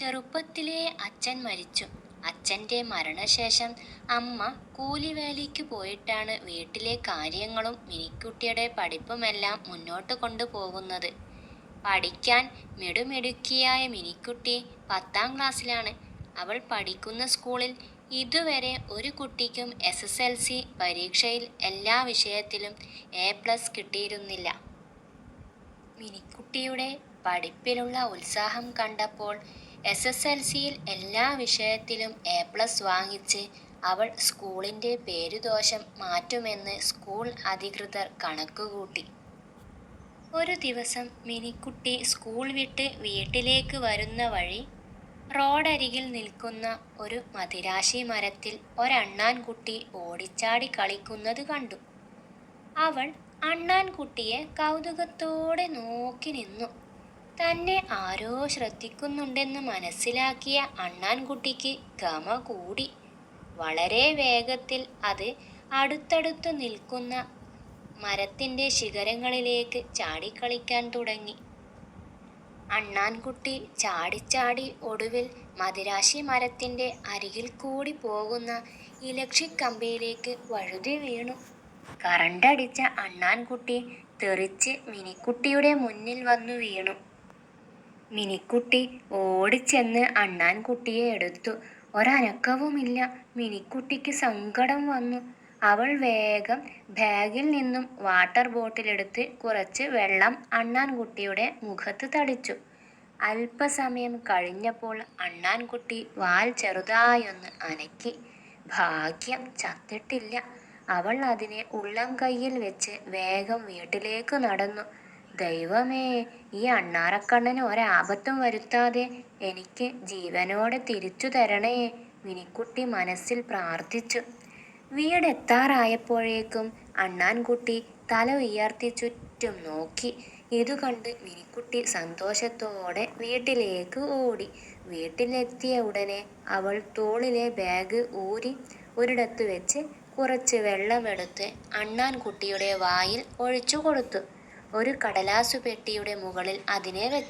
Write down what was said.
ചെറുപ്പത്തിലേ അച്ഛൻ മരിച്ചു. അച്ഛൻ്റെ മരണശേഷം അമ്മ കൂലിവേലയ്ക്ക് പോയിട്ടാണ് വീട്ടിലെ കാര്യങ്ങളും മിനിക്കുട്ടിയുടെ പഠിപ്പുമെല്ലാം മുന്നോട്ട് കൊണ്ടുപോകുന്നത്. പഠിക്കാൻ മിടുമിടുക്കിയായ മിനിക്കുട്ടി 10ാം ക്ലാസ്സിലാണ്. അവൾ പഠിക്കുന്ന സ്കൂളിൽ ഇതുവരെ ഒരു കുട്ടിക്കും SSLC പരീക്ഷയിൽ എല്ലാ വിഷയത്തിലും A+ കിട്ടിയിരുന്നില്ല. മിനിക്കുട്ടിയുടെ പഠിപ്പിലുള്ള ഉത്സാഹം കണ്ടപ്പോൾ SSLCയിൽ എല്ലാ വിഷയത്തിലും A+ വാങ്ങിച്ച് അവൾ സ്കൂളിൻ്റെ പേരുദോഷം മാറ്റുമെന്ന് സ്കൂൾ അധികൃതർ കണക്കുകൂട്ടി. ഒരു ദിവസം മിനിക്കുട്ടി സ്കൂൾ വിട്ട് വീട്ടിലേക്ക് വരുന്ന വഴി റോഡരികിൽ നിൽക്കുന്ന ഒരു മദിരാശി മരത്തിൽ ഒരണ്ണാൻകുട്ടി ഓടിച്ചാടി കളിക്കുന്നത് കണ്ടു. അവൾ അണ്ണാൻകുട്ടിയെ കൗതുകത്തോടെ നോക്കി നിന്നു. തന്നെ ആരോ ശ്രദ്ധിക്കുന്നുണ്ടെന്ന് മനസ്സിലാക്കിയ അണ്ണാൻകുട്ടിക്ക് ഗമ കൂടി. വളരെ വേഗത്തിൽ അത് അടുത്തടുത്ത് നിൽക്കുന്ന മരത്തിൻ്റെ ശിഖരങ്ങളിലേക്ക് ചാടിക്കളിക്കാൻ തുടങ്ങി. അണ്ണാൻകുട്ടി ചാടിച്ചാടി ഒടുവിൽ മദിരാശി മരത്തിൻ്റെ അരികിൽ കൂടി പോകുന്ന ഇലക്ട്രിക് വഴുതി വീണു. കറണ്ടടിച്ച അണ്ണാൻകുട്ടി തെറിച്ച് മിനിക്കുട്ടിയുടെ മുന്നിൽ വന്നു വീണു. മിനിക്കുട്ടി ഓടിച്ചെന്ന് അണ്ണാൻകുട്ടിയെ എടുത്തു. ഒരനക്കവുമില്ല. മിനിക്കുട്ടിക്ക് സങ്കടം വന്നു. അവൾ വേഗം ബാഗിൽ നിന്നും വാട്ടർ ബോട്ടിലെടുത്ത് കുറച്ച് വെള്ളം അണ്ണാൻകുട്ടിയുടെ മുഖത്ത് തളിച്ചു. അല്പസമയം കഴിഞ്ഞപ്പോൾ അണ്ണാൻകുട്ടി വാൽ ചെറുതായൊന്ന് അനക്കി. ഭാഗ്യം, ചത്തിട്ടില്ല. അവൾ അതിനെ ഉള്ളംകൈയിൽ വെച്ച് വേഗം വീട്ടിലേക്ക് നടന്നു. ദൈവമേ, ഈ അണ്ണാറക്കണ്ണന് ഒരാപത്തും വരുത്താതെ എനിക്ക് ജീവനോടെ തിരിച്ചു തരണേ, മിനിക്കുട്ടി മനസ്സിൽ പ്രാർത്ഥിച്ചു. വീടെത്താറായപ്പോഴേക്കും അണ്ണാൻകുട്ടി തല ഉയർത്തി ചുറ്റും നോക്കി. ഇതുകണ്ട് മിനിക്കുട്ടി സന്തോഷത്തോടെ വീട്ടിലേക്ക് ഓടി. വീട്ടിലെത്തിയ ഉടനെ അവൾ തോളിലെ ബാഗ് ഊരി ഒരിടത്ത് വെച്ച് കുറച്ച് വെള്ളമെടുത്ത് അണ്ണാൻകുട്ടിയുടെ വായിൽ ഒഴിച്ചു കൊടുത്തു. ഒരു കടലാസുപെട്ടിയുടെ മുകളിൽ അതിനെ വെച്ചു.